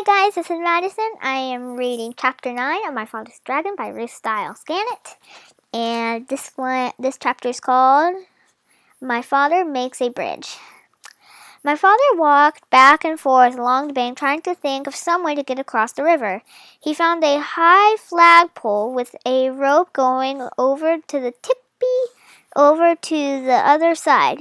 guys, this is Madison. I am reading Chapter 9 of My Father's Dragon by Ruth, Stiles, Gannett. And this chapter is called My Father Makes a Bridge. My father walked back and forth along the bank trying to think of some way to get across the river. He found a high flagpole with a rope going over to the other side.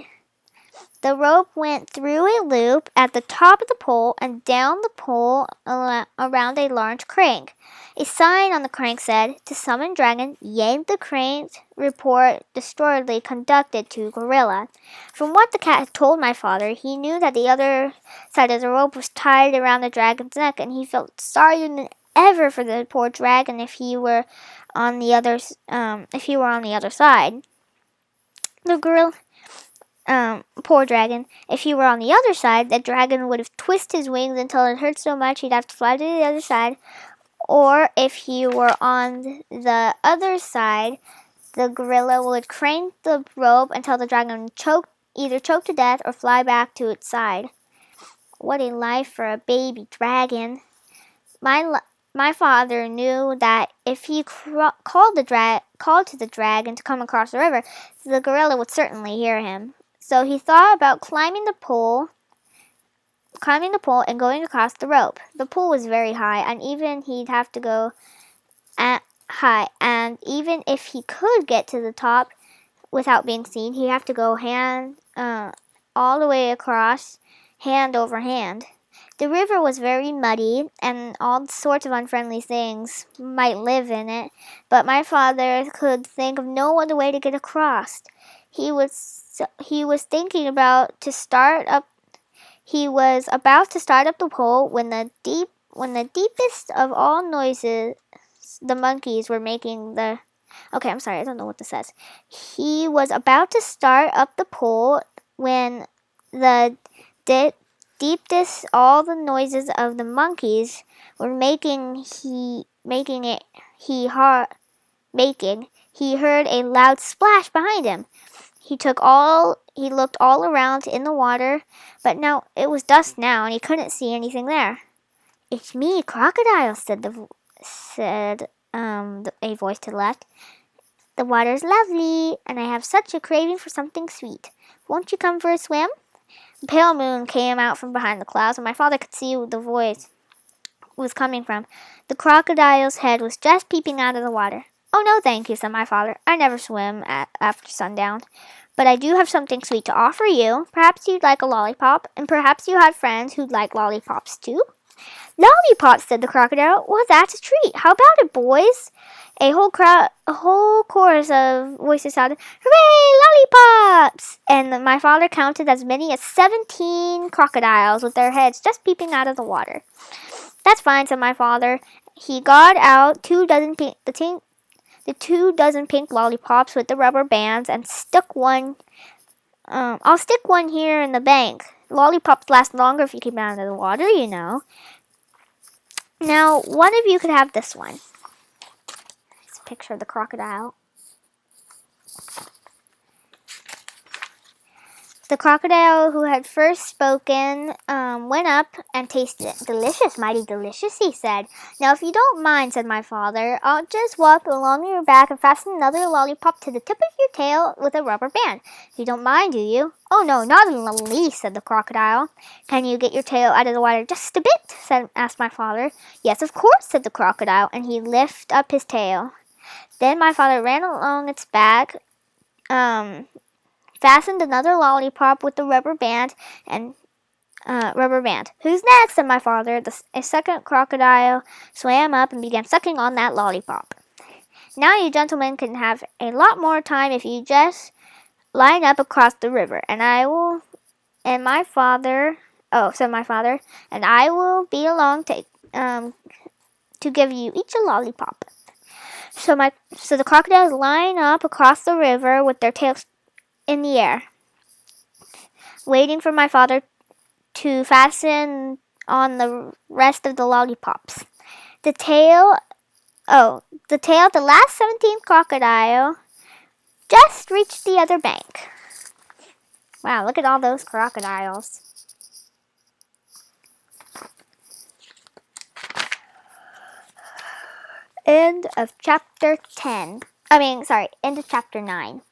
The rope went through a loop at the top of the pole and down the pole around a large crank. A sign on the crank said, "To summon dragon, yank the crank report disorderly conducted to gorilla." From what the cat had told my father, he knew that the other side of the rope was tied around the dragon's neck, and he felt sorrier than ever for the poor dragon if he were on the other side. The gorilla. Poor dragon. If he were on the other side, the dragon would have twisted his wings until it hurt so much he'd have to fly to the other side. Or if he were on the other side, the gorilla would crank the rope until the dragon would either choke to death or fly back to its side. What a life for a baby dragon. My father knew that if he called to the dragon to come across the river, the gorilla would certainly hear him. So he thought about climbing the pole and going across the rope. The pole was very high, and even if he could get to the top without being seen, he'd have to go all the way across, hand over hand. The river was very muddy, and all sorts of unfriendly things might live in it, but my father could think of no other way to get across. He was about to start up the pole when the deepest of all noises the monkeys were making the Okay, I'm sorry, I don't know what this says. He was about to start up the pole when the deepest all the noises of the monkeys were making he heard a loud splash behind him. He looked all around in the water, but now it was dusk now, and he couldn't see anything there. "It's me, Crocodile," said a voice to the left. "The water's lovely, and I have such a craving for something sweet. Won't you come for a swim?" The pale moon came out from behind the clouds, and my father could see where the voice was coming from. The crocodile's head was just peeping out of the water. "Oh, no, thank you," said my father. "I never swim after sundown. But I do have something sweet to offer you. Perhaps you'd like a lollipop, and perhaps you have friends who'd like lollipops too." "Lollipops," said the crocodile. "Well, that's a treat. How about it, boys?" A whole chorus of voices shouted, "Hooray, lollipops!" And my father counted as many as 17 crocodiles with their heads just peeping out of the water. "That's fine," said my father. He got out 2 dozen pink lollipops with the rubber bands and stuck one. "I'll stick one here in the bank. Lollipops last longer if you keep them out of the water, you know. Now, one of you could have this one." It's a picture of the crocodile. The crocodile who had first spoken went up and tasted it. "Delicious, mighty delicious," he said. "Now, if you don't mind," said my father, "I'll just walk along your back and fasten another lollipop to the tip of your tail with a rubber band. You don't mind, do you?" "Oh, no, not in the least," said the crocodile. "Can you get your tail out of the water just a bit?" asked my father. "Yes, of course," said the crocodile, and he lifted up his tail. Then my father ran along its back, fastened another lollipop with the rubber band. "Who's next?" said my father. A second crocodile swam up and began sucking on that lollipop. "Now you gentlemen can have a lot more time if you just line up across the river, and said my father, "and I will be along to give you each a lollipop." So the crocodiles line up across the river with their tails in the air, waiting for my father to fasten on the rest of the lollipops. The tail of the last 17th crocodile just reached the other bank. Wow, look at all those crocodiles. End of chapter 10. End of chapter 9.